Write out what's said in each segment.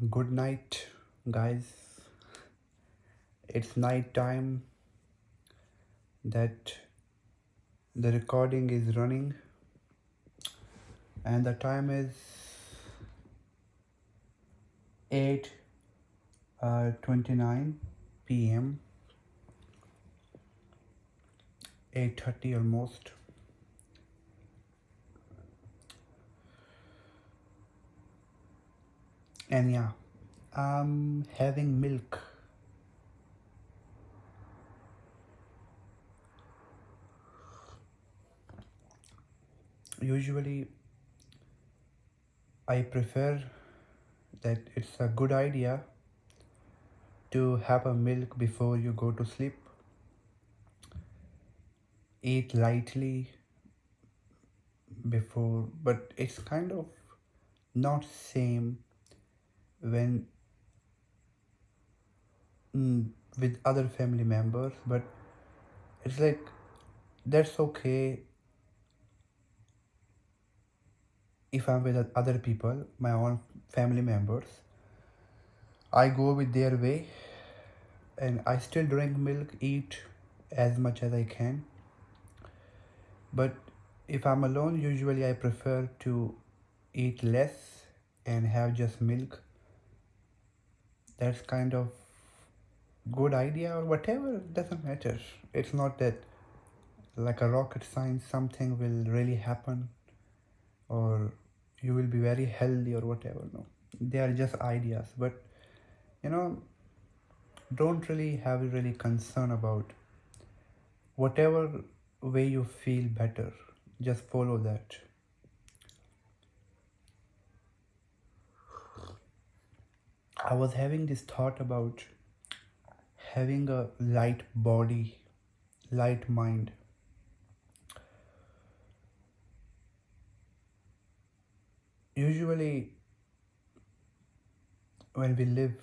Good night, guys. It's night time that the recording is running, and the time is 8 29 p.m. 8:30 almost. And yeah, I'm having milk. Usually, I prefer that it's a good idea to have a milk before you go to sleep. Eat lightly before, but it's kind of not same when mm, with other family members, but it's like that's okay if I'm with other people, my own family members. I go with their way and I still drink milk, eat as much as I can. But if I'm alone, usually I prefer to eat less and have just milk. That's kind of good idea or whatever, it doesn't matter. It's not that like a rocket science something will really happen or you will be very healthy or whatever. No, they are just ideas, but you know, don't really have really concern about whatever way you feel better, just follow that. I was having this thought about having a light body, light mind. Usually when we live,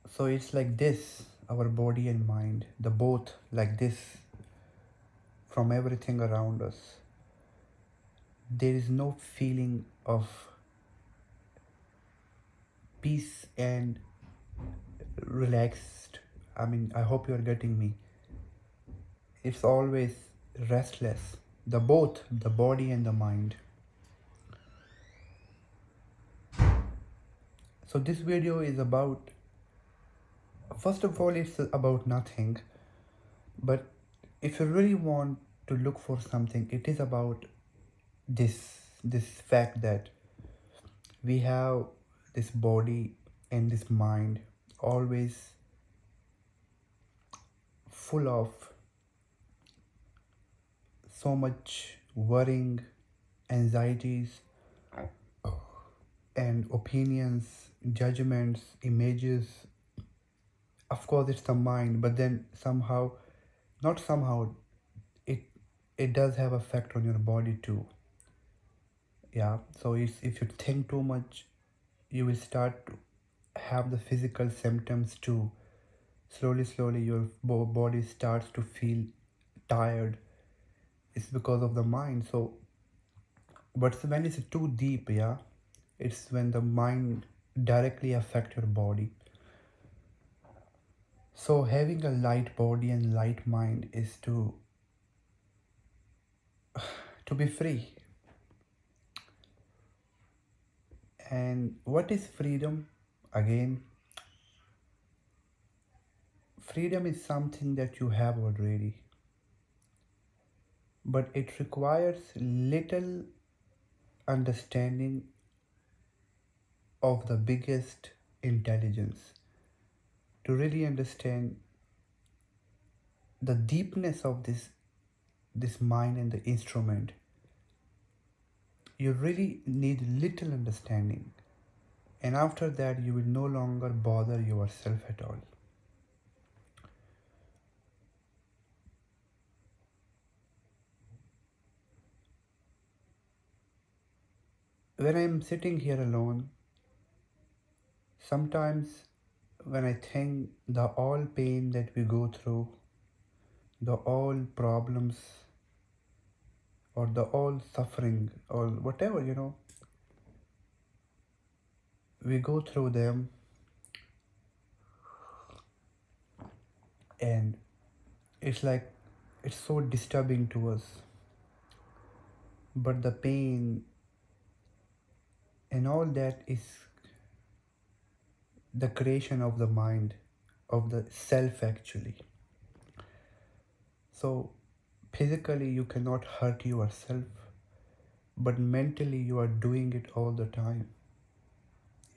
so it's like this, our body and mind, the both like this from everything around us. There is no feeling of peace and relaxed. I mean, I hope you're getting me. It's always restless. The both, the body and the mind. So this video is about, first of all, it's about nothing. But if you really want to look for something, it is about this fact that we have this body and this mind always full of so much worrying, anxieties, and opinions, judgments, images. Of course, it's the mind, but then somehow, not somehow, it it does have effect on your body too. Yeah. So it's, if you think too much, you will start to have the physical symptoms too. Slowly, your body starts to feel tired. It's because of the mind. So, but when it's too deep, yeah, it's when the mind directly affect your body. So having a light body and light mind is to be free. And what is freedom? Again, freedom is something that you have already, but it requires little understanding of the biggest intelligence to really understand the deepness of this mind and the instrument. You really need little understanding, and after that you will no longer bother yourself at all. When I'm sitting here alone, sometimes when I think the all pain that we go through, the all problems or the all suffering or whatever, we go through them, and it's like it's so disturbing to us. But the pain and all that is the creation of the mind, of the self actually. So physically you cannot hurt yourself, but mentally you are doing it all the time.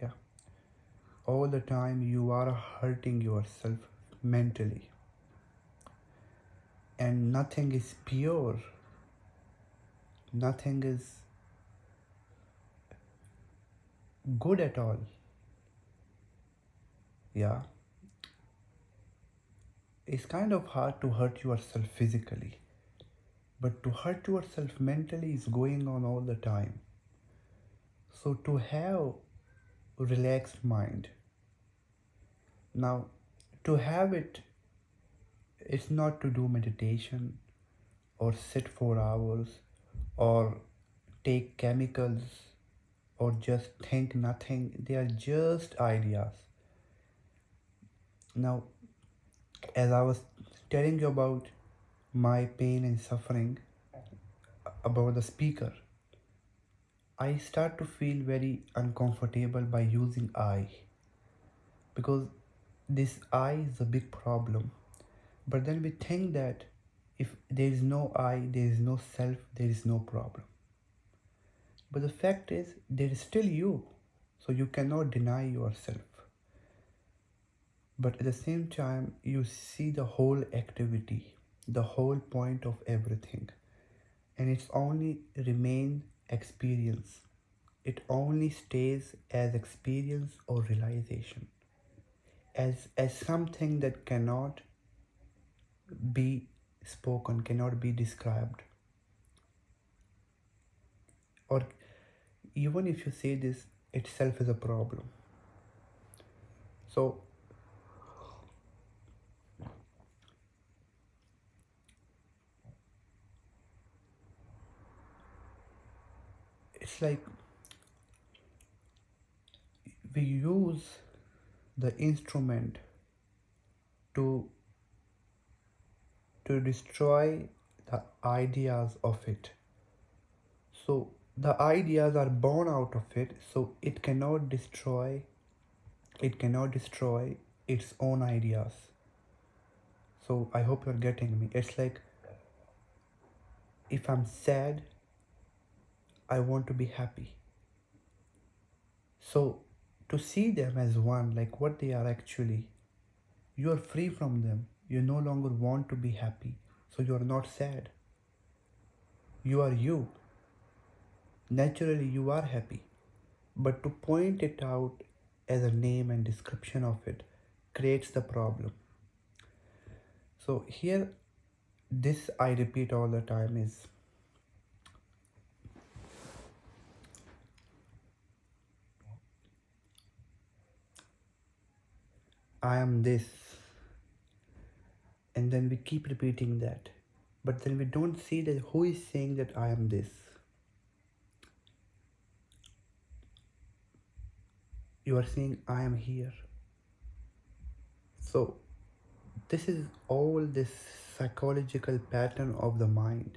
Yeah, all the time you are hurting yourself mentally, and nothing is pure, nothing is good at all. Yeah, it's kind of hard to hurt yourself physically, but to hurt yourself mentally is going on all the time. So to have relaxed mind, now to have it, it's not to do meditation or sit for hours or take chemicals or just think nothing. They are just ideas. Now, as I was telling you about my pain and suffering, about the speaker, I start to feel very uncomfortable by using I, because this I is a big problem. But then we think that if there is no I, there is no self, there is no problem. But the fact is, there is still you, so you cannot deny yourself. But at the same time, you see the whole activity, the whole point of everything, and it's only remain experience. It only stays as experience or realization, as something that cannot be spoken, cannot be described. Or even if you say this itself is a problem. So it's like we use the instrument to destroy the ideas of it. So the ideas are born out of it, so it cannot destroy its own ideas. So I hope you're getting me. It's like if I'm sad, I want to be happy. So to see them as one, like what they are actually, you are free from them. You no longer want to be happy. So you are not sad. You are you. Naturally, you are happy. But to point it out as a name and description of it creates the problem. So here, this I repeat all the time is I am this, and then we keep repeating that. But then we don't see that who is saying that I am this. You are saying I am here. So this is all this psychological pattern of the mind.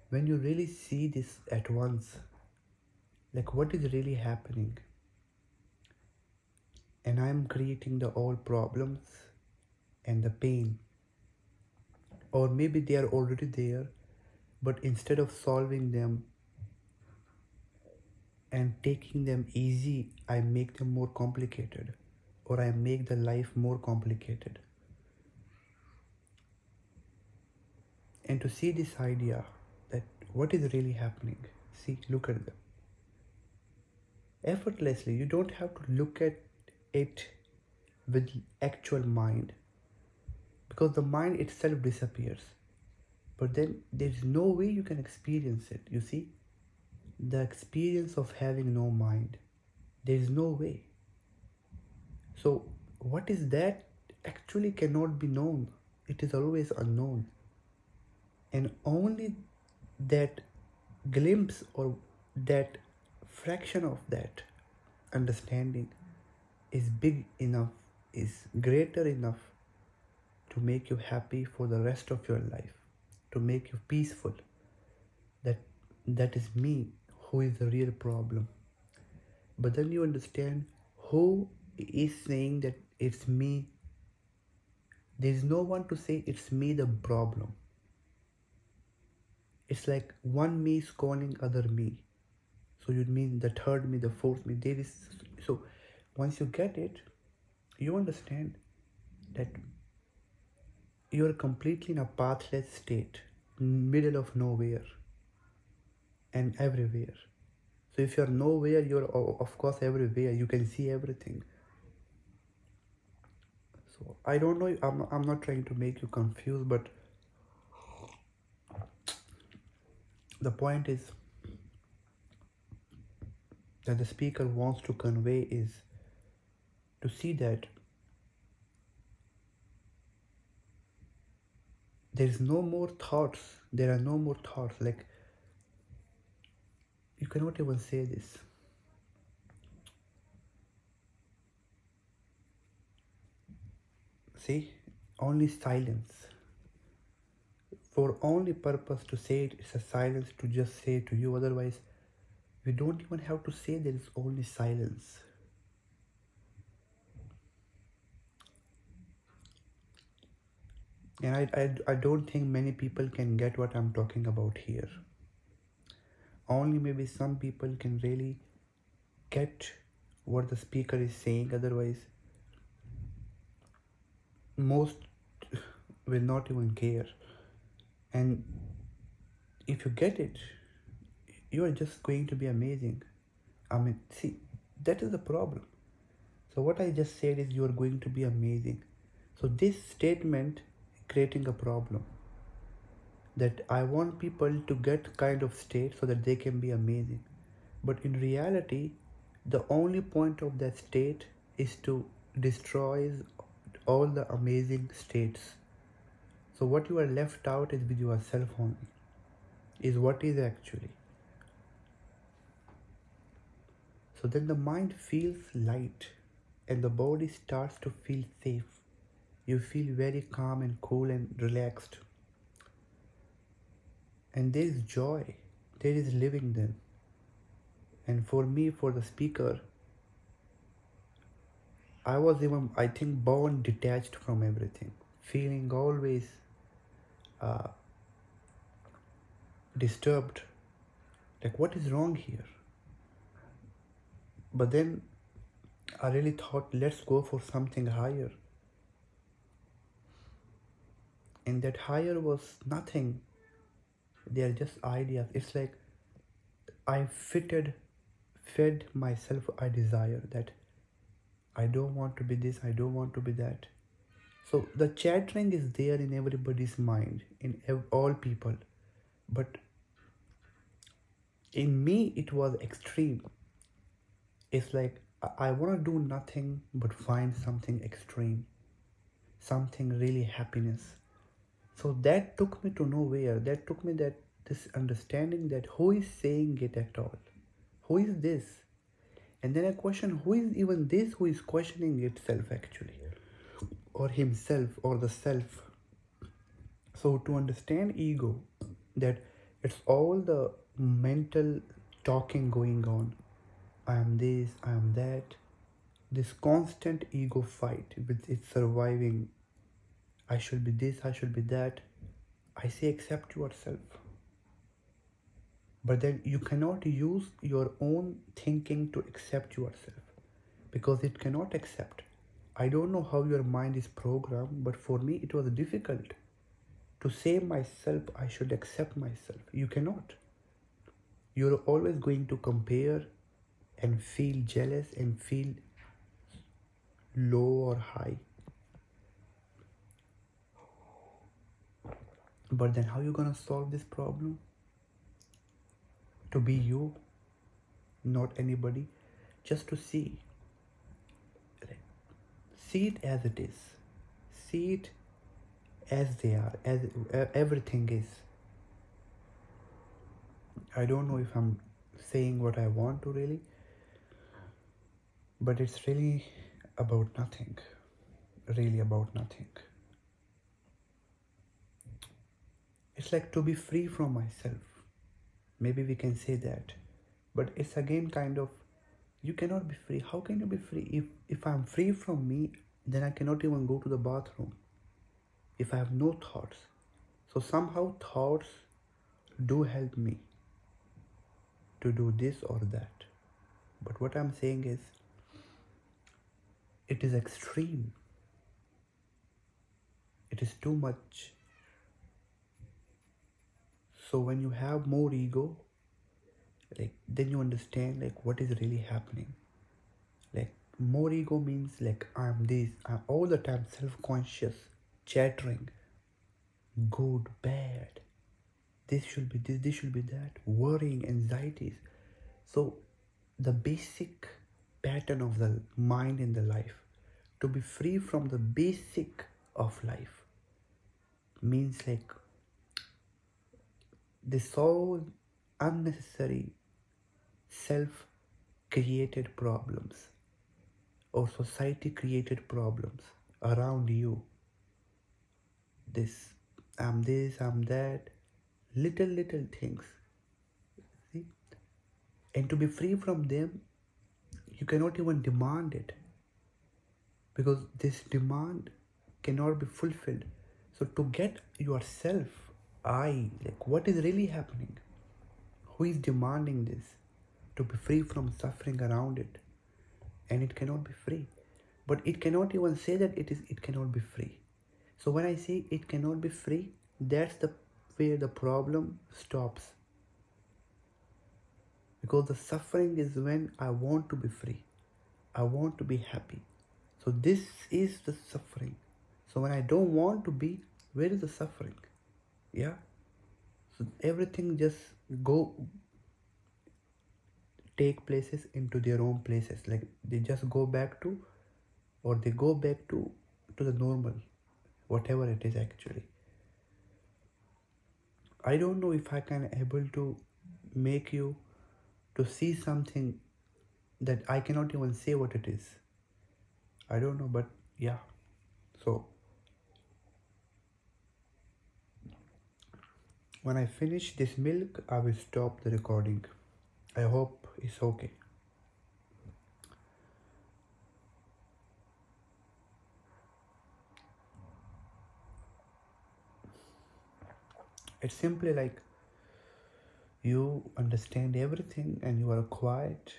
When you really see this at once, like what is really happening, and I am creating the all problems and the pain, or maybe they are already there, but instead of solving them and taking them easy, I make them more complicated, or I make the life more complicated. And to see this idea that what is really happening, see, look at them effortlessly. You don't have to look at it with actual mind, because the mind itself disappears. But then there is no way you can experience it. You see, the experience of having no mind, there is no way. So what is that actually cannot be known. It is always unknown, and only that glimpse or that fraction of that understanding is big enough, is greater enough to make you happy for the rest of your life, to make you peaceful. That that is me who is the real problem. But then you understand who is saying that it's me. There is no one to say it's me the problem. It's like one me is calling other me. So you mean the third me, the fourth me. There is so once you get it, you understand that you are completely in a pathless state, middle of nowhere and everywhere. So if you're nowhere, you're of course everywhere. You can see everything. So I don't know. I'm not trying to make you confused, but the point is that the speaker wants to convey is to see that there is no more thoughts. There are no more thoughts. Like you cannot even say this. See, only silence. For only purpose to say it, it's a silence to just say to you. Otherwise, we don't even have to say there is only silence. And I don't think many people can get what I'm talking about here. Only maybe some people can really get what the speaker is saying. Otherwise, most will not even care. And if you get it, you are just going to be amazing. I mean, see, that is the problem. So what I just said is you are going to be amazing. So this statement creating a problem that I want people to get kind of state so that they can be amazing. But in reality, the only point of that state is to destroy all the amazing states. So what you are left out is with yourself only, is what is actually. So then the mind feels light and the body starts to feel safe. You feel very calm and cool and relaxed. And there is joy, there is living then. And for me, for the speaker, I was even, I think, born detached from everything, feeling always uh, disturbed. Like, what is wrong here? But then I really thought, let's go for something higher. And that higher was nothing. They are just ideas. It's like I fed myself a desire that I don't want to be this, I don't want to be that. So the chattering is there in everybody's mind, in all people. But in me, it was extreme. It's like I want to do nothing but find something extreme, something really happiness. So that took me to nowhere. That took me that this understanding that who is saying it at all? Who is this? And then I question who is even this who is questioning itself actually, or himself or the self. So to understand ego, that it's all the mental talking going on. I am this, I am that. This constant ego fight with its surviving. I should be this, I should be that. I say accept yourself. But then you cannot use your own thinking to accept yourself because it cannot accept. I don't know how your mind is programmed, but for me it was difficult to say myself I should accept myself. You cannot. You're always going to compare and feel jealous and feel low or high. But then how you gonna solve this problem? To be you, not anybody, just to see. See it as it is. See it as they are, as everything is. I don't know if I'm saying what I want to really, but it's really about nothing. Really about nothing. It's like to be free from myself. Maybe we can say that. But it's again kind of, you cannot be free. How can you be free? If I'm free from me, then I cannot even go to the bathroom. If I have no thoughts. So somehow thoughts do help me to do this or that. But what I'm saying is, it is extreme. It is too much. So when you have more ego, like then you understand like what is really happening. Like more ego means like I'm this, I'm all the time self-conscious, chattering, good, bad. This should be this should be that, worrying, anxieties. So the basic pattern of the mind in the life, to be free from the basic of life, means like this all unnecessary self created problems or society created problems around you. This, I'm that, little things. See? And to be free from them, you cannot even demand it because this demand cannot be fulfilled. So to get yourself, like what is really happening? Who is demanding this? To be free from suffering around it. And it cannot be free. But it cannot even say that it cannot be free. So when I say it cannot be free, that's the where the problem stops. Because the suffering is when I want to be free. I want to be happy. So this is the suffering. So when I don't want to be, where is the suffering? Yeah. So everything just go take places into their own places. Like they just go back to, or they go back to the normal, whatever it is actually. I don't know if I can able to make you to see something that I cannot even say what it is. I don't know, but yeah. So when I finish this milk, I will stop the recording. I hope it's okay. It's simply like you understand everything and you are quiet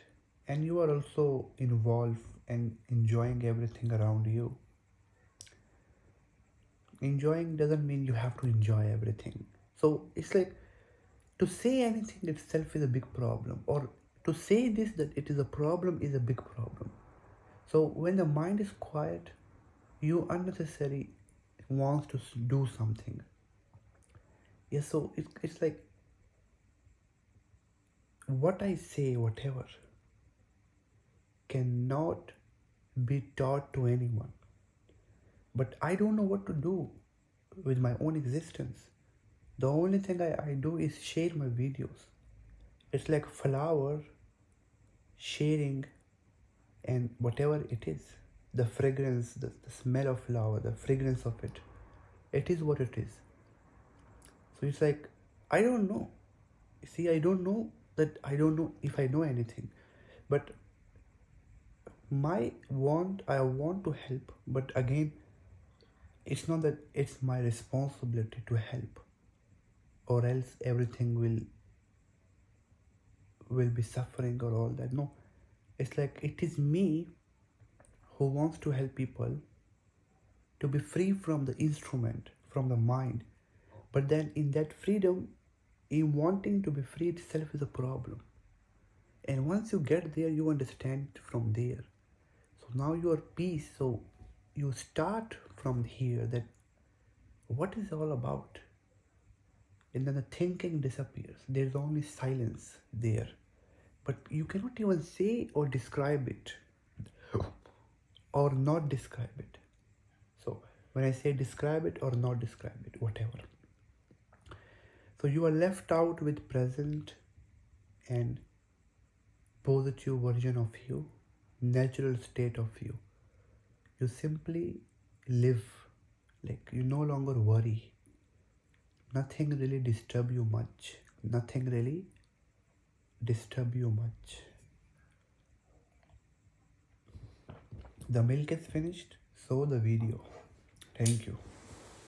and you are also involved and enjoying everything around you. Enjoying doesn't mean you have to enjoy everything. So it's like to say anything itself is a big problem, or to say this that it is a problem is a big problem. So when the mind is quiet, you unnecessarily wants to do something. Yes, so it's like what I say, whatever, cannot be taught to anyone. But I don't know what to do with my own existence. The only thing I do is share my videos. It's like flower sharing and whatever it is. The fragrance, the smell of flower, the fragrance of it is what it is. So it's like, I don't know. See, I don't know that I don't know if I know anything. But I want to help, but again, it's not that it's my responsibility to help, or else everything will be suffering or all that. No, it's like it is me who wants to help people to be free from the instrument, from the mind. But then in that freedom, in wanting to be free itself is a problem. And once you get there, you understand from there. So now you are peace. So you start from here that what is all about. And then the thinking disappears. There's only silence there. But you cannot even say or describe it or not describe it. So when I say describe it or not describe it, whatever. So you are left out with present and positive version of you, natural state of you. You simply live, like you no longer worry. Nothing really disturb you much. Nothing really disturb you much. The milk is finished, so the video. Thank you.